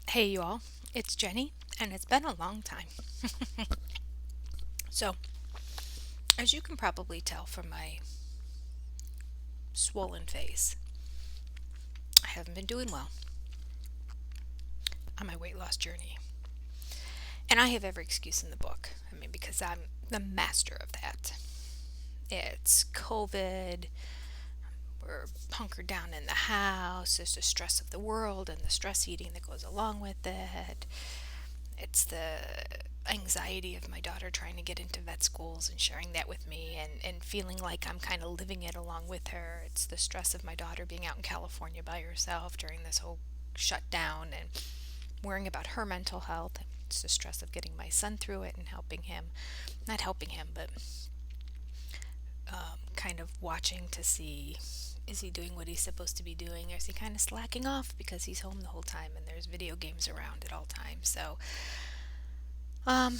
Hey, you all, it's Jenny, and it's been a long time. So, as you can probably tell from my swollen face, I haven't been doing well on my weight loss journey. And I have every excuse in the book. Because I'm the master of that. It's COVID, we're hunkered down in the house, there's the stress of the world and the stress eating that goes along with it. It's the anxiety of my daughter trying to get into vet schools and sharing that with me and feeling like I'm kind of living it along with her. It's the stress of my daughter being out in California by herself during this whole shutdown and worrying about her mental health. It's the stress of getting my son through it and helping him, not helping him, but kind of watching to see, is he doing what he's supposed to be doing, or is he kind of slacking off because he's home the whole time and there's video games around at all times. Um,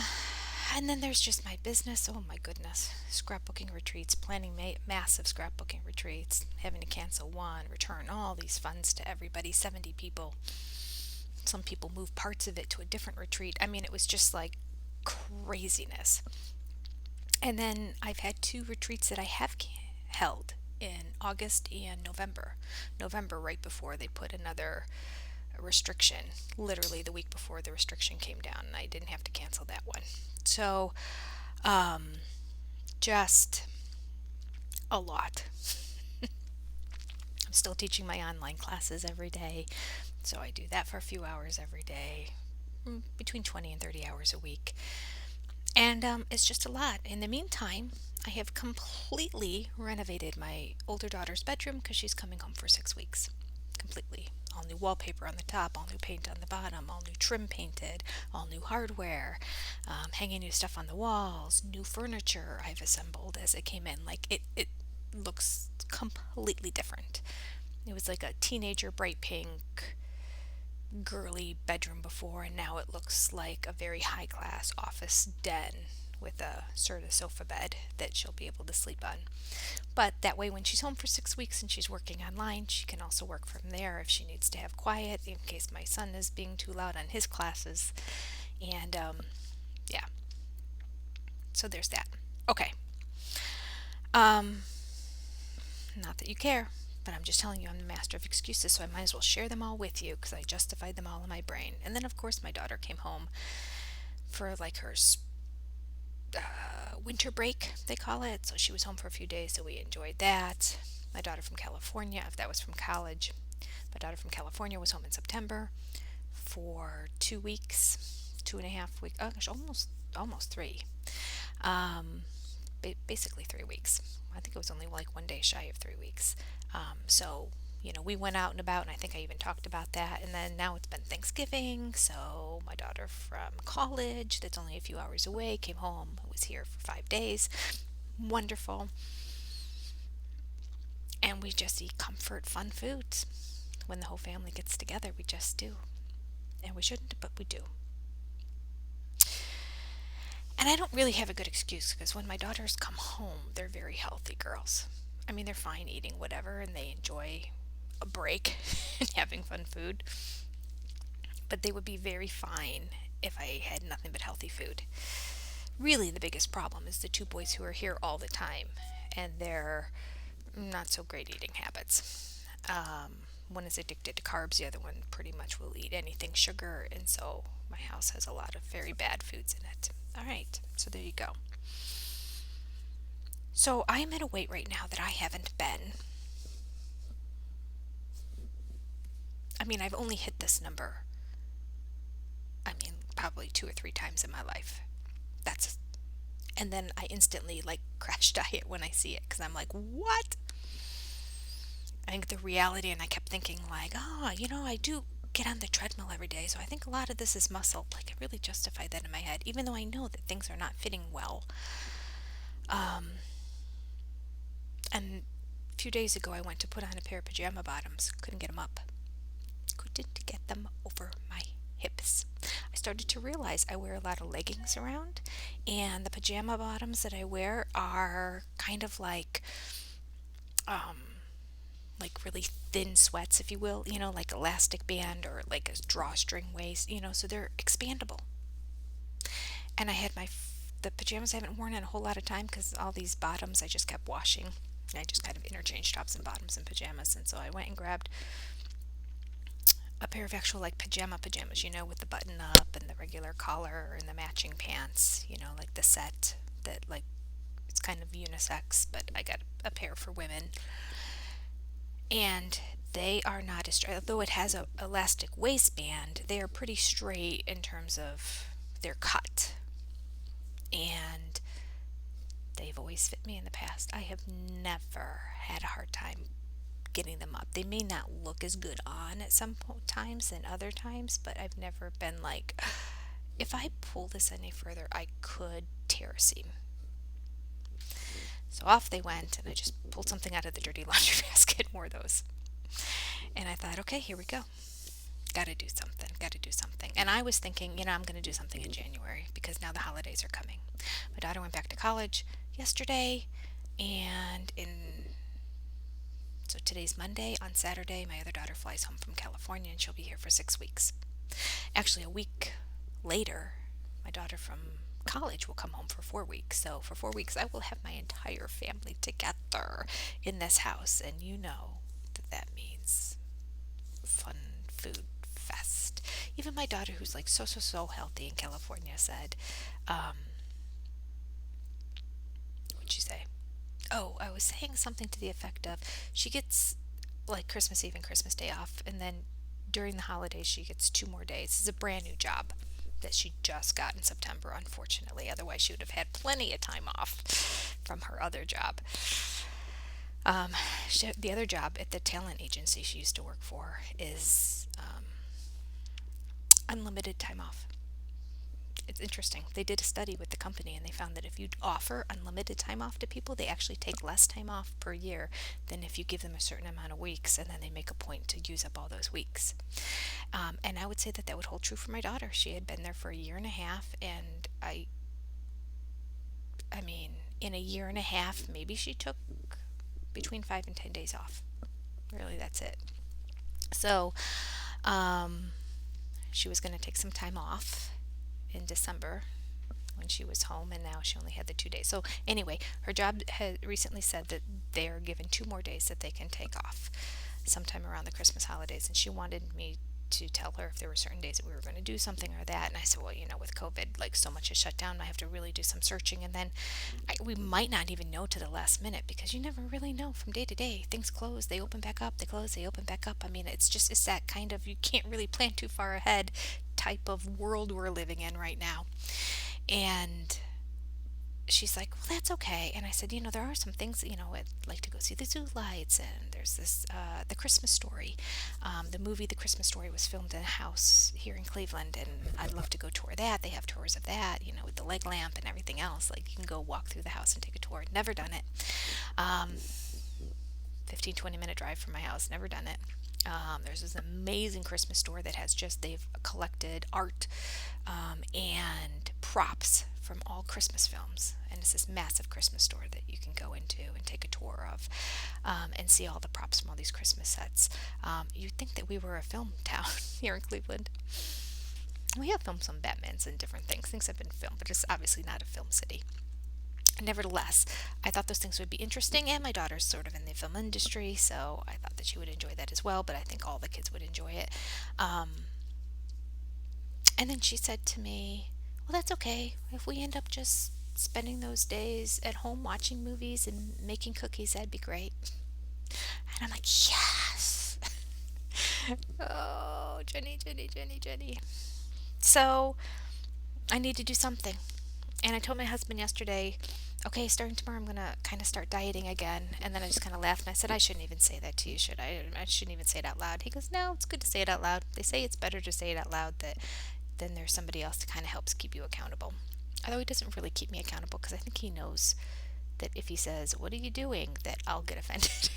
and then there's just my business. Oh my goodness. Scrapbooking retreats, planning massive scrapbooking retreats, having to cancel one, return all these funds to everybody, 70 people. Some people move parts of it to a different retreat. It was just like craziness. And then I've had two retreats that I have held in August and November. November, right before they put another restriction, literally the week before the restriction came down, and I didn't have to cancel that one. So, um, just a lot. I'm still teaching my online classes every day, so I do that for a few hours every day, between 20 and 30 hours a week. And it's just a lot. In the meantime, I have completely renovated my older daughter's bedroom because she's coming home for 6 weeks. Completely. All new wallpaper on the top, all new paint on the bottom, all new trim painted, all new hardware, hanging new stuff on the walls, new furniture I've assembled as it came in. Like it looks completely different. It was like a teenager bright pink girly bedroom before, and now it looks like a very high class office den with a sort of sofa bed that she'll be able to sleep on. But that way, when she's home for 6 weeks and she's working online, she can also work from there if she needs to have quiet in case my son is being too loud on his classes. And yeah, so there's that. Okay. Um, Not that you care, but I'm just telling you I'm the master of excuses, so I might as well share them all with you because I justified them all in my brain. And then, of course, my daughter came home for like her winter break, they call it. So she was home for a few days, so we enjoyed that. My daughter from California, if that was from college, my daughter from California was home in September for 2 weeks, 2.5 weeks. Oh gosh, almost three. Um, Basically 3 weeks. I think it was only like one day shy of 3 weeks. So we went out and about, and I think I even talked about that. And then now it's been Thanksgiving, so my daughter from college, that's only a few hours away, came home, was here for 5 days. Wonderful. And we just eat comfort, fun foods. When the whole family gets together, we just do. And we shouldn't, but we do. And I don't really have a good excuse because when my daughters come home, they're very healthy girls. They're fine eating whatever and they enjoy a break and having fun food. But they would be very fine if I had nothing but healthy food. Really, the biggest problem is the two boys who are here all the time and their not so great eating habits. One is addicted to carbs, the other one pretty much will eat anything sugar, and so my house has a lot of very bad foods in it. All right, so there you go. So I am at a weight right now that I haven't been. I've only hit this number, probably 2 or 3 times in my life. That's, and then I instantly like crash diet when I see it because I'm like, what? I think the reality, and I kept thinking like, I do get on the treadmill every day, so I think a lot of this is muscle. Like I really justified that in my head, even though I know that things are not fitting well. And a few days ago, I went to put on a pair of pajama bottoms. Couldn't get them up. Couldn't get them over my hips. I started to realize I wear a lot of leggings around, and the pajama bottoms that I wear are kind of like really thin sweats, if you will, like elastic band or like a drawstring waist, so they're expandable. And I had the pajamas I haven't worn in a whole lot of time because all these bottoms I just kept washing. I just kind of interchanged tops and bottoms and pajamas, and so I went and grabbed a pair of actual like pajamas, with the button up and the regular collar and the matching pants, like the set that like it's kind of unisex, but I got a pair for women. And they are not as straight, although it has a elastic waistband, they are pretty straight in terms of their cut. And they've always fit me in the past. I have never had a hard time getting them up. They may not look as good on at some times than other times, but I've never been like, if I pull this any further, I could tear a seam. So off they went, and I just pulled something out of the dirty laundry basket and wore those. And I thought, okay, here we go. Gotta do something, gotta do something. And I was thinking, I'm gonna do something in January because now the holidays are coming. My daughter went back to college yesterday, and so today's Monday. On Saturday, my other daughter flies home from California, and she'll be here for 6 weeks. Actually, a week later, my daughter from college will come home for 4 weeks. So for 4 weeks, I will have my entire family together in this house, and you know that means fun food fest. Even my daughter, who's like so healthy in California, said, what'd she say? Oh, I was saying something to the effect of she gets like Christmas Eve and Christmas Day off, and then during the holidays she gets 2 more days. It's a brand new job that she just got in September, unfortunately. Otherwise, she would have had plenty of time off from her other job. The other job at the talent agency she used to work for is unlimited time off. It's interesting. They did a study with the company, and they found that if you offer unlimited time off to people, they actually take less time off per year than if you give them a certain amount of weeks and then they make a point to use up all those weeks. And I would say that would hold true for my daughter. She had been there for a year and a half, and I mean, in a year and a half, maybe she took between 5 and 10 days off. Really, that's it. So, she was going to take some time off in December when she was home, and now she only had the 2 days. So anyway, her job had recently said that they're given 2 more days that they can take off sometime around the Christmas holidays, and she wanted me to tell her if there were certain days that we were going to do something or that. And I said, well, with COVID, like so much is shut down, I have to really do some searching, and then we might not even know to the last minute because you never really know from day to day. Things close, they open back up, they close, they open back up. I mean, it's that kind of, you can't really plan too far ahead type of world we're living in right now. And she's like, well, that's okay. And I said, there are some things, I'd like to go see the zoo lights, and there's this, The Christmas Story. The movie The Christmas Story was filmed in a house here in Cleveland, and I'd love to go tour that. They have tours of that, with the leg lamp and everything else. Like, you can go walk through the house and take a tour. Never done it. 15-20 minute drive from my house. Never done it. There's this amazing Christmas store that they've collected art and props from all Christmas films. And it's this massive Christmas store that you can go into and take a tour of and see all the props from all these Christmas sets. You'd think that we were a film town here in Cleveland. We have filmed some Batmans and different things. Things have been filmed, but it's obviously not a film city. Nevertheless, I thought those things would be interesting, and my daughter's sort of in the film industry, so I thought that she would enjoy that as well, but I think all the kids would enjoy it. And then she said to me, well, that's okay. If we end up just spending those days at home watching movies and making cookies, that'd be great. And I'm like, yes! Oh, Jenny. So, I need to do something. And I told my husband yesterday, okay, starting tomorrow, I'm going to kind of start dieting again. And then I just kind of laughed, and I said, I shouldn't even say that to you, should I? I shouldn't even say it out loud. He goes, no, it's good to say it out loud. They say it's better to say it out loud, that then there's somebody else to kind of helps keep you accountable. Although he doesn't really keep me accountable, because I think he knows that if he says, what are you doing, that I'll get offended.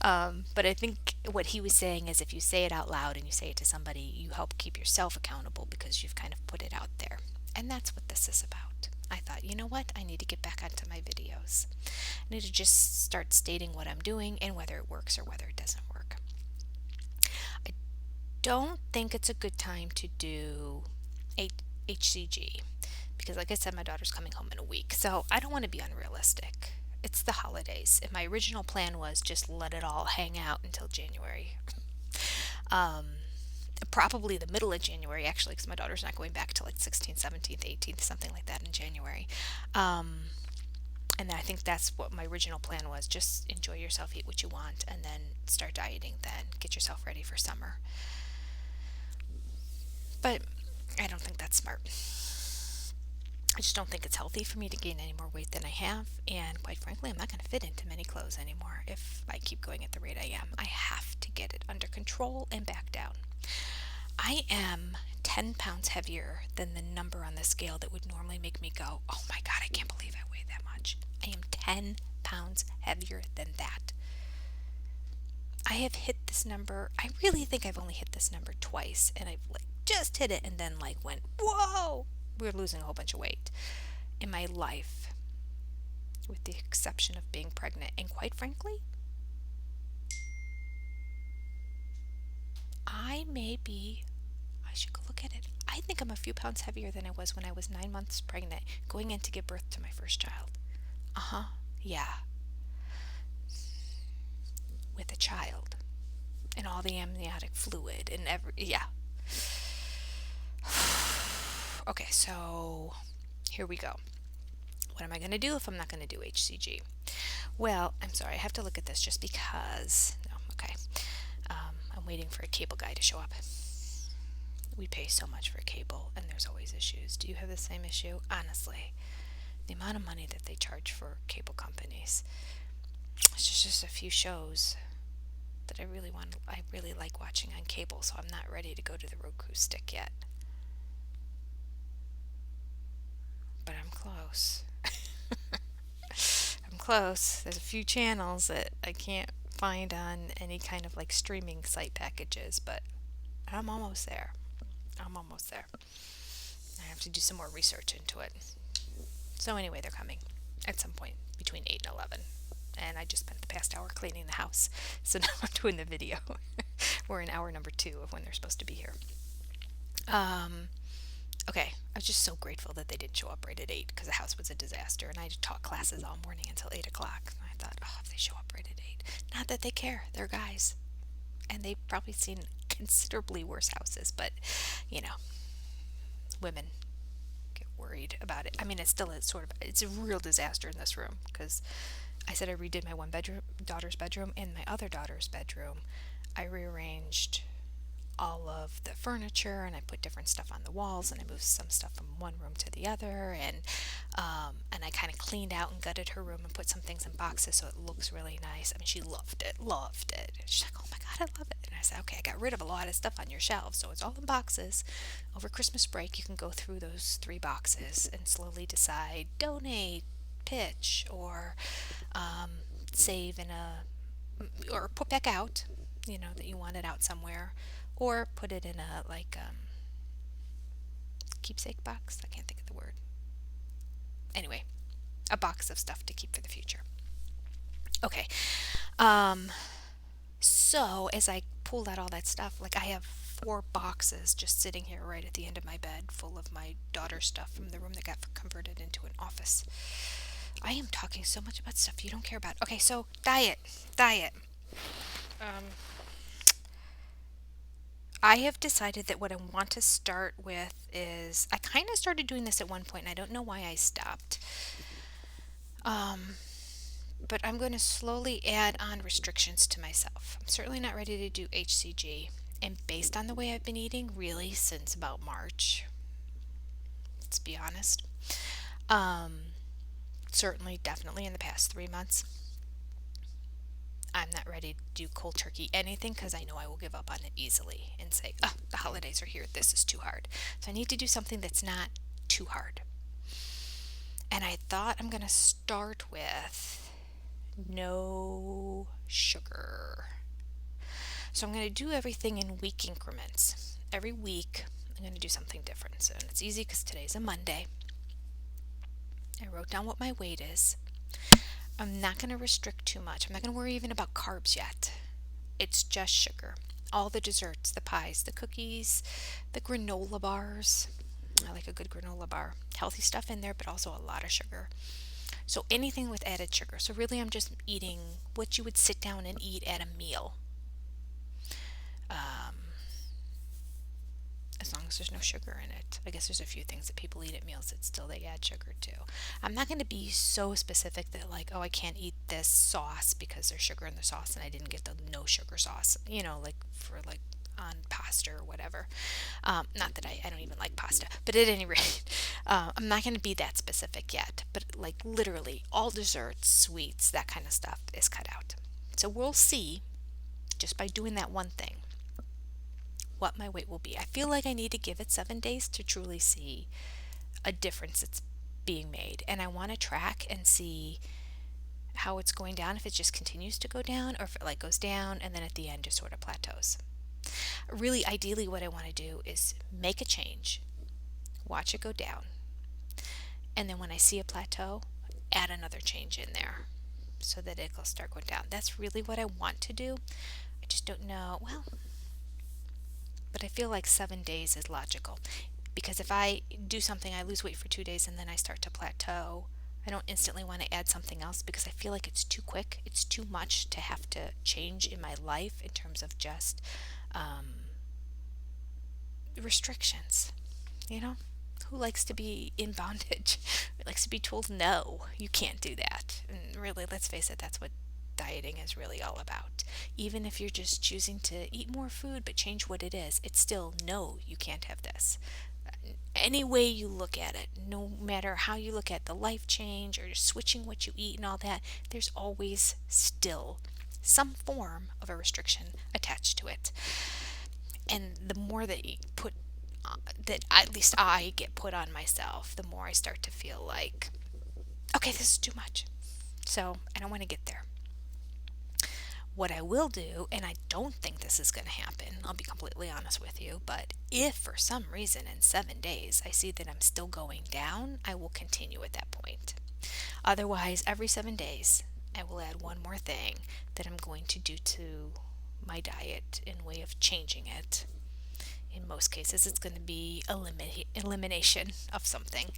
But I think what he was saying is, if you say it out loud and you say it to somebody, you help keep yourself accountable because you've kind of put it out there. And that's what this is about. I thought, you know what? I need to get back onto my videos. I need to just start stating what I'm doing and whether it works or whether it doesn't work. I don't think it's a good time to do HCG because, like I said, my daughter's coming home in a week, so I don't want to be unrealistic. It's the holidays, and my original plan was just let it all hang out until January. Um, Probably the middle of January, actually, because my daughter's not going back till like 16th, 17th, 18th, something like that in January. Um, and I think that's what my original plan was. Just enjoy yourself, eat what you want, and then start dieting, then get yourself ready for summer. But I don't think that's smart. I just don't think it's healthy for me to gain any more weight than I have, and quite frankly, I'm not going to fit into many clothes anymore if I keep going at the rate I am. I have to get it under control and back down. I am 10 pounds heavier than the number on the scale that would normally make me go, oh my God, I can't believe I weigh that much. I am 10 pounds heavier than that. I have hit this number, I really think I've only hit this number twice, and I've like just hit it and then like went, whoa, we're losing a whole bunch of weight in my life, with the exception of being pregnant. And quite frankly, I should go look at it. I think I'm a few pounds heavier than I was when I was 9 months pregnant, going in to give birth to my first child. Yeah, with a child and all the amniotic fluid and yeah. Okay, so here we go. What am I going to do if I'm not going to do HCG? Well, I'm sorry, I have to look at this just because. No, okay. I'm waiting for a cable guy to show up. We pay so much for cable, and there's always issues. Do you have the same issue? Honestly, the amount of money that they charge for cable companies. It's just a few shows that I really like watching on cable, so I'm not ready to go to the Roku stick yet. But I'm close. I'm close. There's a few channels that I can't find on any kind of like streaming site packages, but I'm almost there. I'm almost there. I have to do some more research into it. So anyway, they're coming at some point between 8 and 11. And I just spent the past hour cleaning the house. So now I'm doing the video. We're in hour number 2 of when they're supposed to be here. Okay, I was just so grateful that they didn't show up right at 8 because the house was a disaster. And I taught classes all morning until 8 o'clock. And I thought, oh, if they show up right at 8. Not that they care. They're guys. And they've probably seen considerably worse houses. But, you know, women get worried about it. I mean, it's a real disaster in this room because I said I redid my daughter's bedroom. In my other daughter's bedroom, I rearranged all of the furniture and I put different stuff on the walls and I moved some stuff from one room to the other and I kind of cleaned out and gutted her room and put some things in boxes so it looks really nice. I mean, she loved it. She's like, oh my God, I love it. And I said, okay, I got rid of a lot of stuff on your shelves, so it's all in boxes. Over Christmas break, you can go through those 3 boxes and slowly decide, donate, pitch, or save or put back out, that you want it out somewhere, or put it in a keepsake box. I can't think of the word. Anyway, a box of stuff to keep for the future. Okay. So as I pulled out all that stuff, I have 4 boxes just sitting here right at the end of my bed full of my daughter's stuff from the room that got converted into an office. I am talking so much about stuff you don't care about. Okay, so diet. I have decided that what I want to start with is, I kind of started doing this at one point and I don't know why I stopped. But I'm going to slowly add on restrictions to myself. I'm certainly not ready to do HCG. And based on the way I've been eating, really since about March, let's be honest, certainly, definitely in the past 3 months, I'm not ready to do cold turkey anything because I know I will give up on it easily and say, oh, the holidays are here, this is too hard. So I need to do something that's not too hard. And I thought I'm going to start with no sugar. So I'm going to do everything in week increments. Every week I'm going to do something different. So it's easy because today's a Monday. I wrote down what my weight is. I'm not going to restrict too much. I'm not going to worry even about carbs yet. It's just sugar. All the desserts, the pies, the cookies, the granola bars. I like a good granola bar. Healthy stuff in there, but also a lot of sugar. So anything with added sugar. So really, I'm just eating what you would sit down and eat at a meal. Um, as long as there's no sugar in it. I guess there's a few things that people eat at meals that still they add sugar to. I'm not going to be so specific that like, oh, I can't eat this sauce because there's sugar in the sauce and I didn't get the no sugar sauce. Like for like on pasta or whatever. Not that I don't even like pasta, but at any rate, I'm not going to be that specific yet. But like literally, all desserts, sweets, that kind of stuff is cut out. So we'll see just by doing that one thing what my weight will be. I feel like I need to give it 7 days to truly see a difference that's being made. And I want to track and see how it's going down, if it just continues to go down or if it like goes down and then at the end just sort of plateaus. Really, ideally, what I want to do is make a change, watch it go down, and then when I see a plateau, add another change in there so that it'll start going down. That's really what I want to do. I just don't know. Well, but I feel like 7 days is logical because if I do something, I lose weight for 2 days and then I start to plateau. I don't instantly want to add something else because I feel like it's too quick. It's too much to have to change in my life in terms of just restrictions. You know, who likes to be in bondage? Who likes to be told, no, you can't do that? And really, let's face it, that's what dieting is really all about. Even if you're just choosing to eat more food but change what it is, it's still no, you can't have this. Any way you look at it, no matter how you look at the life change or just switching what you eat and all that, there's always still some form of a restriction attached to it. And the more that you put that at least I get put on myself, the more I start to feel like, okay, this is too much. So I don't want to get there. What I will do, and I don't think this is going to happen, I'll be completely honest with you, but if for some reason in 7 days I see that I'm still going down, I will continue at that point. Otherwise, every 7 days, I will add one more thing that I'm going to do to my diet in way of changing it. In most cases, it's going to be elimination of something,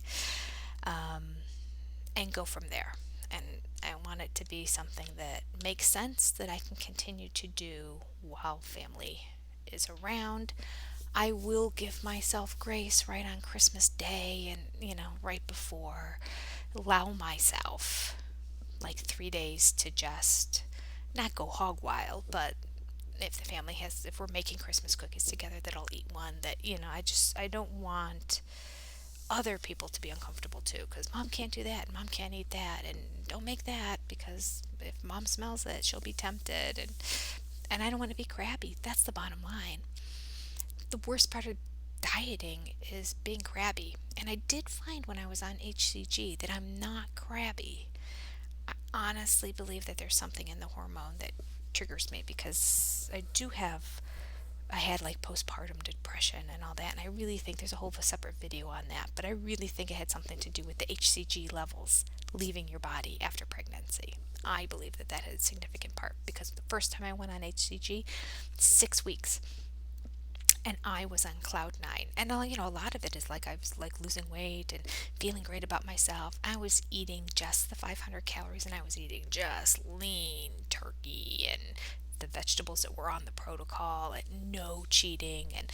and go from there. And I want it to be something that makes sense that I can continue to do while family is around. I will give myself grace right on Christmas Day and, right before. Allow myself like 3 days to just not go hog wild, but if we're making Christmas cookies together, that I'll eat one that, I don't want other people to be uncomfortable too, because mom can't do that and mom can't eat that and don't make that because if mom smells it she'll be tempted, and I don't want to be crabby. That's the bottom line. The worst part of dieting is being crabby, and I did find when I was on HCG that I'm not crabby. I honestly believe that there's something in the hormone that triggers me because I had like postpartum depression and all that, and I really think there's a whole separate video on that, but I really think it had something to do with the HCG levels leaving your body after pregnancy. I believe that had a significant part because the first time I went on HCG, 6 weeks, and I was on cloud nine. And a lot of it is like I was like losing weight and feeling great about myself. I was eating just the 500 calories, and I was eating just lean turkey and the vegetables that were on the protocol, and no cheating, and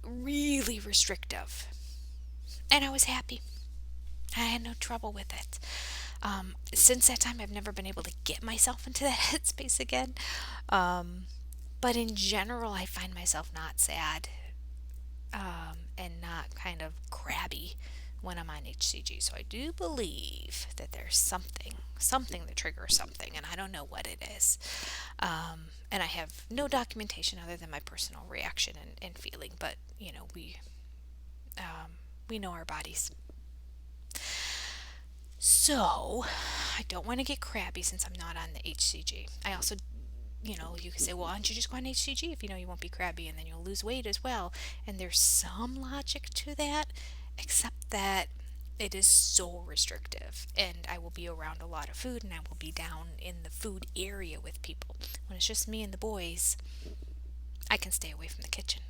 really restrictive. And I was happy. I had no trouble with it. Since that time, I've never been able to get myself into that headspace again. But in general, I find myself not sad, and not kind of crabby when I'm on HCG. So I do believe that there's something that triggers something, and I don't know what it is. And I have no documentation other than my personal reaction and feeling, but we know our bodies. So I don't want to get crabby since I'm not on the HCG. I also, you can say, well, why don't you just go on HCG if you won't be crabby, and then you'll lose weight as well. And there's some logic to that, except that It is so restrictive, and I will be around a lot of food, and I will be down in the food area with people. When it's just me and the boys, I can stay away from the kitchen.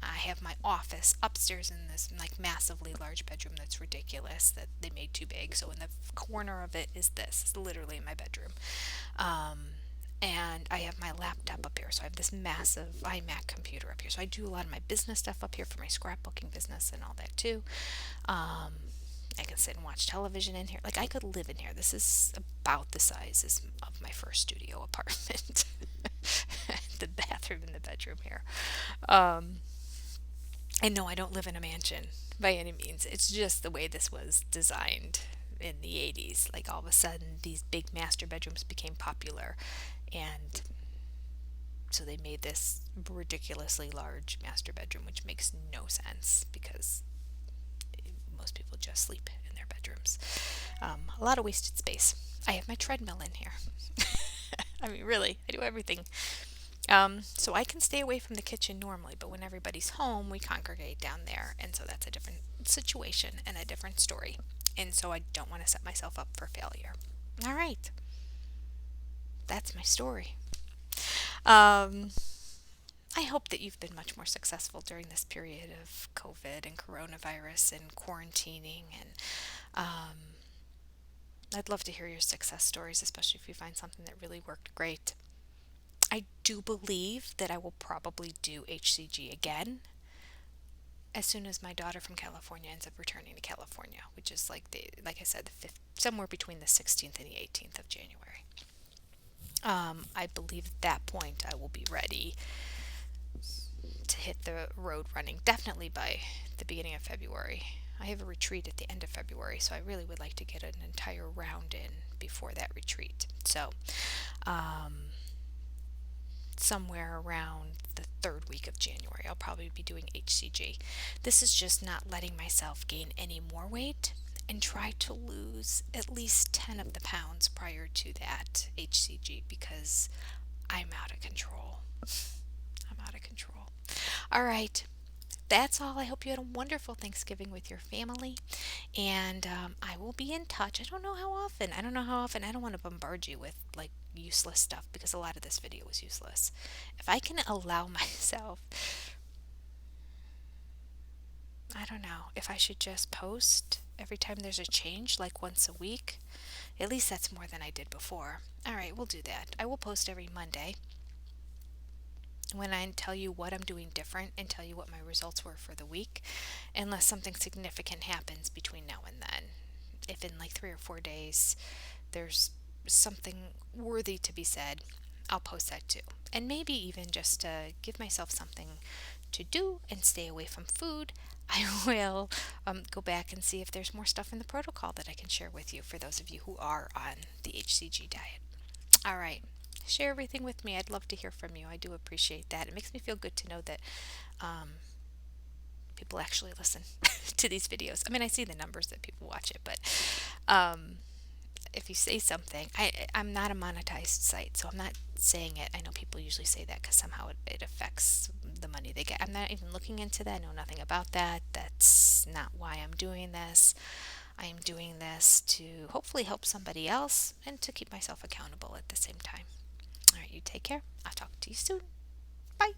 I have my office upstairs in this like massively large bedroom that's ridiculous that they made too big. So in the corner of it is this. It's literally my bedroom. Um, and I have my laptop up here. So I have this massive iMac computer up here. So I do a lot of my business stuff up here for my scrapbooking business and all that too. Um, I can sit and watch television in here. Like I could live in here. This is about the size of my first studio apartment. The bathroom and the bedroom here. Um, and no, I don't live in a mansion by any means. It's just the way this was designed in the 80s. Like all of a sudden, these big master bedrooms became popular. And so they made this ridiculously large master bedroom, which makes no sense because most people just sleep in their bedrooms. A lot of wasted space. I have my treadmill in here. I mean, really, I do everything. So I can stay away from the kitchen normally, but when everybody's home, we congregate down there. And so that's a different situation and a different story. And so I don't want to set myself up for failure. All right, that's my story. Um, I hope that you've been much more successful during this period of COVID and coronavirus and quarantining. And I'd love to hear your success stories, especially if you find something that really worked great. I do believe that I will probably do HCG again as soon as my daughter from California ends up returning to California, which is like I said, the fifth, somewhere between the 16th and the 18th of January. I believe at that point I will be ready to hit the road running, definitely by the beginning of February. I have a retreat at the end of February, so I really would like to get an entire round in before that retreat. So, somewhere around the third week of January, I'll probably be doing HCG. This is just not letting myself gain any more weight and try to lose at least 10 of the pounds prior to that HCG because I'm out of control. I'm out of control. All right. That's all. I hope you had a wonderful Thanksgiving with your family. And I will be in touch. I don't know how often. I don't know how often. I don't want to bombard you with like useless stuff because a lot of this video was useless. If I can allow myself, I don't know, if I should just post every time there's a change, like once a week, at least that's more than I did before. All right, we'll do that. I will post every Monday when I tell you what I'm doing different and tell you what my results were for the week, unless something significant happens between now and then. If in like 3 or 4 days there's something worthy to be said, I'll post that too. And maybe even just to give myself something to do and stay away from food, I will go back and see if there's more stuff in the protocol that I can share with you for those of you who are on the HCG diet. All right. Share everything with me. I'd love to hear from you. I do appreciate that. It makes me feel good to know that people actually listen to these videos. I mean, I see the numbers that people watch it, but if you say something, I'm not a monetized site, so I'm not saying it. I know people usually say that because somehow it affects the money they get. I'm not even looking into that. I know nothing about that. That's not why I'm doing this. I am doing this to hopefully help somebody else and to keep myself accountable at the same time. All right, you take care. I'll talk to you soon. Bye.